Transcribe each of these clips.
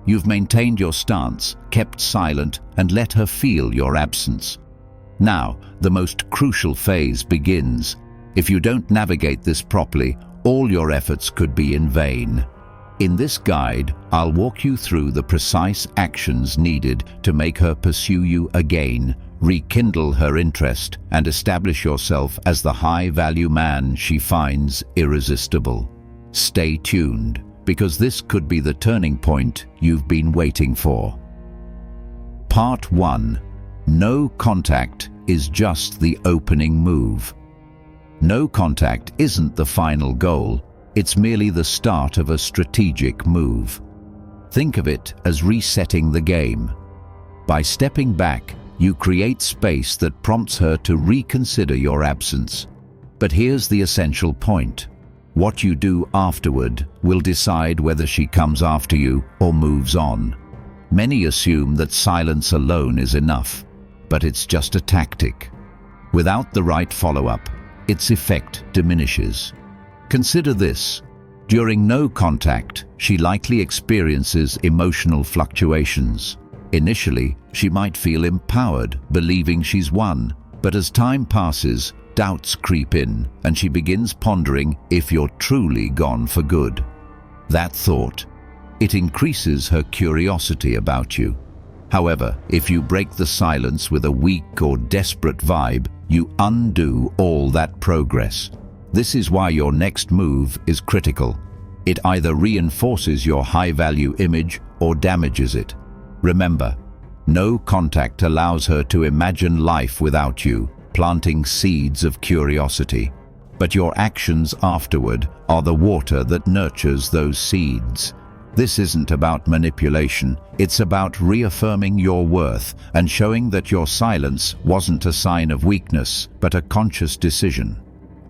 You've maintained your stance, kept silent, and let her feel your absence. Now, the most crucial phase begins. If you don't navigate this properly, all your efforts could be in vain. In this guide, I'll walk you through the precise actions needed to make her pursue you again, rekindle her interest, and establish yourself as the high-value man she finds irresistible. Stay tuned, because this could be the turning point you've been waiting for. Part 1. No contact is just the opening move. No contact isn't the final goal, it's merely the start of a strategic move. Think of it as resetting the game. By stepping back, you create space that prompts her to reconsider your absence. But here's the essential point. What you do afterward will decide whether she comes after you or moves on. Many assume that silence alone is enough, but it's just a tactic. Without the right follow-up, its effect diminishes. Consider this. During no contact, she likely experiences emotional fluctuations. Initially, she might feel empowered, believing she's won, but as time passes, doubts creep in, and she begins pondering if you're truly gone for good. That thought, it increases her curiosity about you. However, if you break the silence with a weak or desperate vibe, you undo all that progress. This is why your next move is critical. It either reinforces your high-value image or damages it. Remember, no contact allows her to imagine life without you, planting seeds of curiosity. But your actions afterward are the water that nurtures those seeds. This isn't about manipulation, it's about reaffirming your worth and showing that your silence wasn't a sign of weakness, but a conscious decision.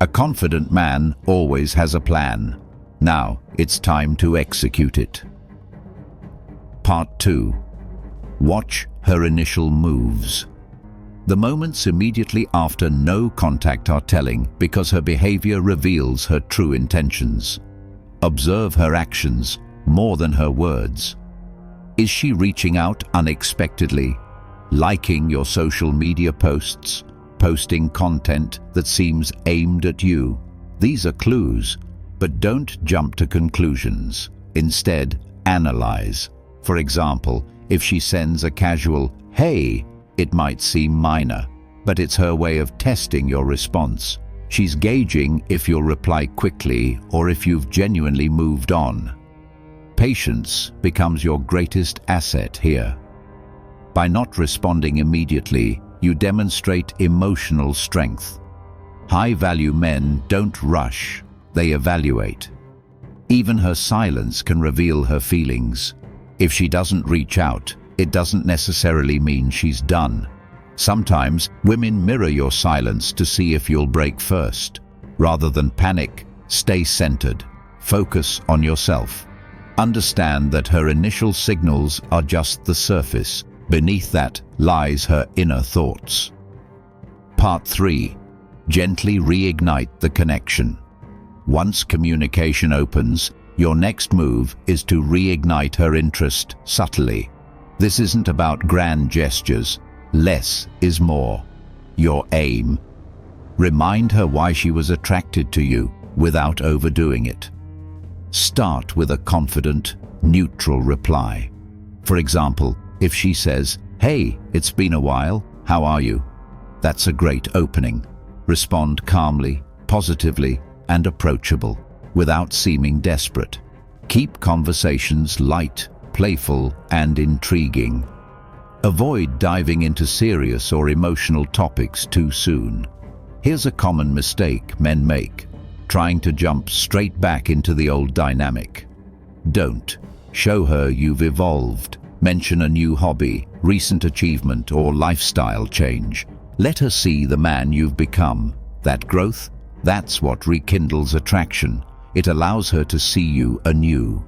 A confident man always has a plan. Now, it's time to execute it. Part 2. Watch her initial moves. The moments immediately after no contact are telling because her behavior reveals her true intentions. Observe her actions more than her words. Is she reaching out unexpectedly, liking your social media posts, posting content that seems aimed at you? These are clues, but don't jump to conclusions. Instead, analyze. For example, if she sends a casual, "Hey," it might seem minor, but it's her way of testing your response. She's gauging if you'll reply quickly or if you've genuinely moved on. Patience becomes your greatest asset here. By not responding immediately, you demonstrate emotional strength. High-value men don't rush, they evaluate. Even her silence can reveal her feelings. If she doesn't reach out, it doesn't necessarily mean she's done. Sometimes, women mirror your silence to see if you'll break first. Rather than panic, stay centered. Focus on yourself. Understand that her initial signals are just the surface. Beneath that lies her inner thoughts. Part 3. Gently reignite the connection. Once communication opens, your next move is to reignite her interest subtly. This isn't about grand gestures. Less is more. Your aim. Remind her why she was attracted to you without overdoing it. Start with a confident, neutral reply. For example, if she says, "Hey, it's been a while, how are you?" That's a great opening. Respond calmly, positively, and approachable, without seeming desperate. Keep conversations light, playful, and intriguing. Avoid diving into serious or emotional topics too soon. Here's a common mistake men make: trying to jump straight back into the old dynamic. Don't. Show her you've evolved. Mention a new hobby, recent achievement, or lifestyle change. Let her see the man you've become. That growth, that's what rekindles attraction. It allows her to see you anew.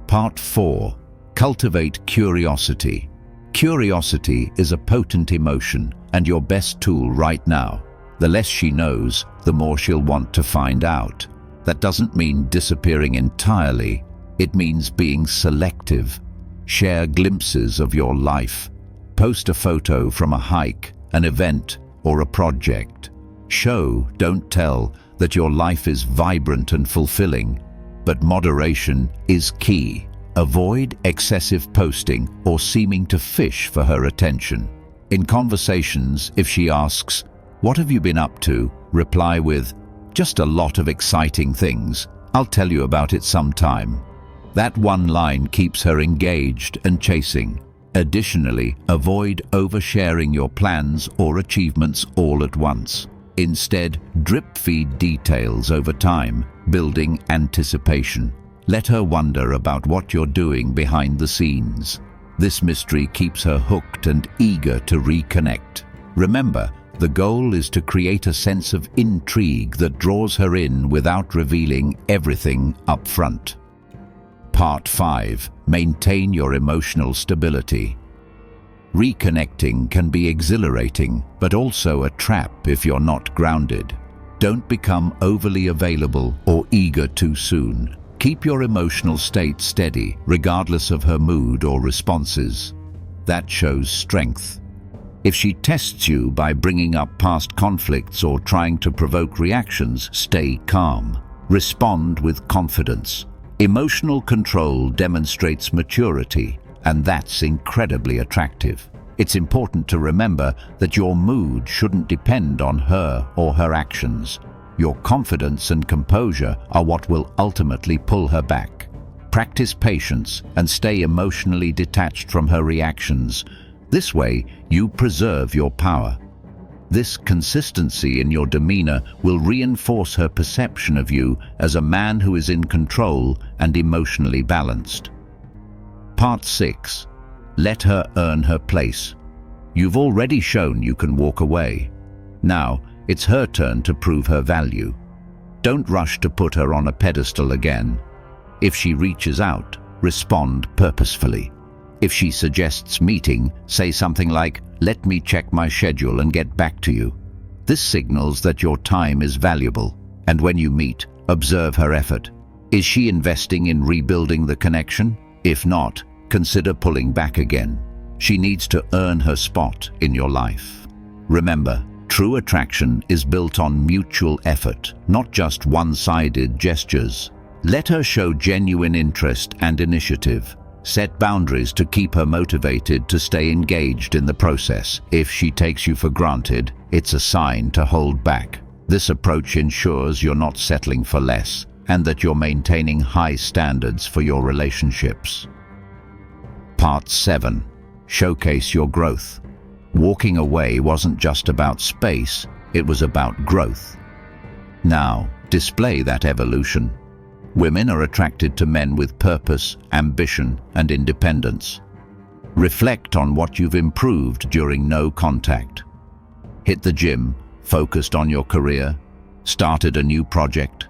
Part 4. Cultivate curiosity. Curiosity is a potent emotion and your best tool right now. The less she knows, the more she'll want to find out. That doesn't mean disappearing entirely. It means being selective. Share glimpses of your life. Post a photo from a hike, an event, or a project. Show, don't tell, that your life is vibrant and fulfilling, but moderation is key. Avoid excessive posting or seeming to fish for her attention. In conversations, if she asks, "What have you been up to?" reply with, "Just a lot of exciting things. I'll tell you about it sometime." That one line keeps her engaged and chasing. Additionally, avoid oversharing your plans or achievements all at once. Instead, drip-feed details over time, building anticipation. Let her wonder about what you're doing behind the scenes. This mystery keeps her hooked and eager to reconnect. Remember, the goal is to create a sense of intrigue that draws her in without revealing everything up front. Part 5. Maintain your emotional stability. Reconnecting can be exhilarating, but also a trap if you're not grounded. Don't become overly available or eager too soon. Keep your emotional state steady, regardless of her mood or responses. That shows strength. If she tests you by bringing up past conflicts or trying to provoke reactions, stay calm. Respond with confidence. Emotional control demonstrates maturity, and that's incredibly attractive. It's important to remember that your mood shouldn't depend on her or her actions. Your confidence and composure are what will ultimately pull her back. Practice patience and stay emotionally detached from her reactions. This way, you preserve your power. This consistency in your demeanor will reinforce her perception of you as a man who is in control and emotionally balanced. Part 6. Let her earn her place. You've already shown you can walk away. Now, it's her turn to prove her value. Don't rush to put her on a pedestal again. If she reaches out, respond purposefully. If she suggests meeting, say something like, "Let me check my schedule and get back to you." This signals that your time is valuable. And when you meet, observe her effort. Is she investing in rebuilding the connection? If not, consider pulling back again. She needs to earn her spot in your life. Remember, true attraction is built on mutual effort, not just one-sided gestures. Let her show genuine interest and initiative. Set boundaries to keep her motivated to stay engaged in the process. If she takes you for granted, it's a sign to hold back. This approach ensures you're not settling for less and that you're maintaining high standards for your relationships. Part 7. Showcase your growth. Walking away wasn't just about space, it was about growth. Now, display that evolution. Women are attracted to men with purpose, ambition, and independence. Reflect on what you've improved during no contact. Hit the gym, focused on your career, started a new project.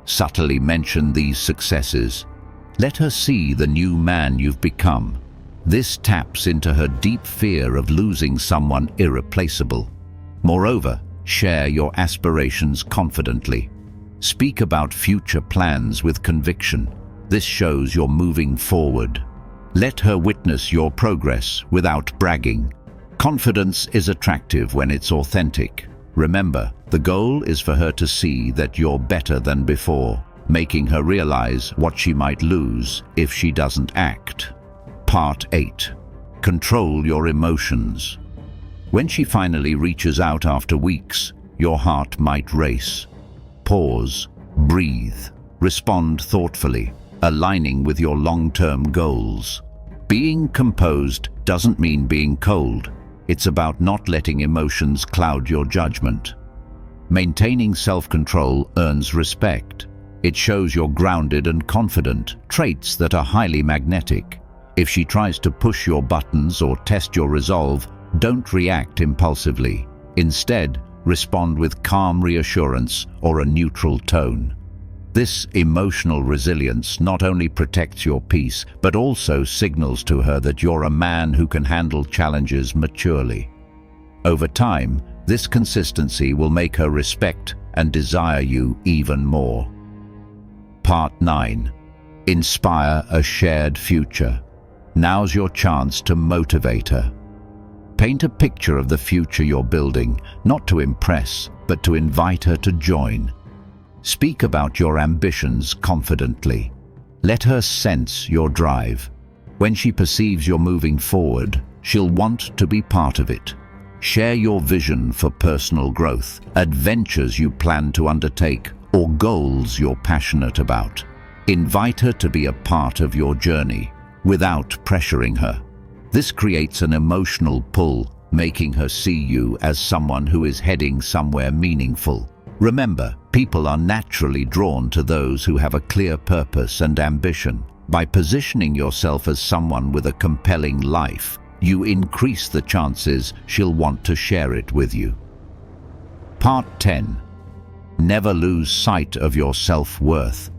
Subtly mention these successes. Let her see the new man you've become. This taps into her deep fear of losing someone irreplaceable. Moreover, share your aspirations confidently. Speak about future plans with conviction. This shows you're moving forward. Let her witness your progress without bragging. Confidence is attractive when it's authentic. Remember, the goal is for her to see that you're better than before, making her realize what she might lose if she doesn't act. Part 8. Control your emotions. When she finally reaches out after weeks, your heart might race. Pause, breathe, respond thoughtfully, aligning with your long-term goals. Being composed doesn't mean being cold. It's about not letting emotions cloud your judgment. Maintaining self-control earns respect. It shows you're grounded and confident, traits that are highly magnetic. If she tries to push your buttons or test your resolve, don't react impulsively. Instead, respond with calm reassurance or a neutral tone. This emotional resilience not only protects your peace, but also signals to her that you're a man who can handle challenges maturely. Over time, this consistency will make her respect and desire you even more. Part 9. Inspire a shared future. Now's your chance to motivate her. Paint a picture of the future you're building, not to impress, but to invite her to join. Speak about your ambitions confidently. Let her sense your drive. When she perceives you're moving forward, she'll want to be part of it. Share your vision for personal growth, adventures you plan to undertake, or goals you're passionate about. Invite her to be a part of your journey, without pressuring her. This creates an emotional pull, making her see you as someone who is heading somewhere meaningful. Remember, people are naturally drawn to those who have a clear purpose and ambition. By positioning yourself as someone with a compelling life, you increase the chances she'll want to share it with you. Part 10. Never lose sight of your self-worth.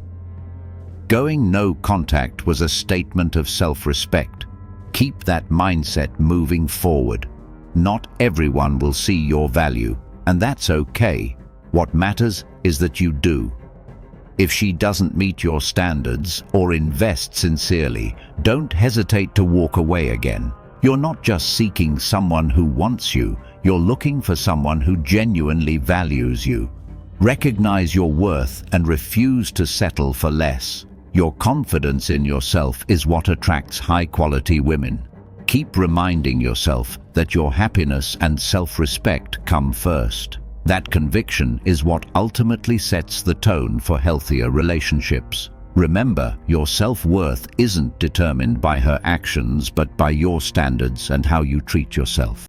Going no contact was a statement of self-respect. Keep that mindset moving forward. Not everyone will see your value, and that's okay. What matters is that you do. If she doesn't meet your standards or invest sincerely, don't hesitate to walk away again. You're not just seeking someone who wants you, you're looking for someone who genuinely values you. Recognize your worth and refuse to settle for less. Your confidence in yourself is what attracts high-quality women. Keep reminding yourself that your happiness and self-respect come first. That conviction is what ultimately sets the tone for healthier relationships. Remember, your self-worth isn't determined by her actions but by your standards and how you treat yourself.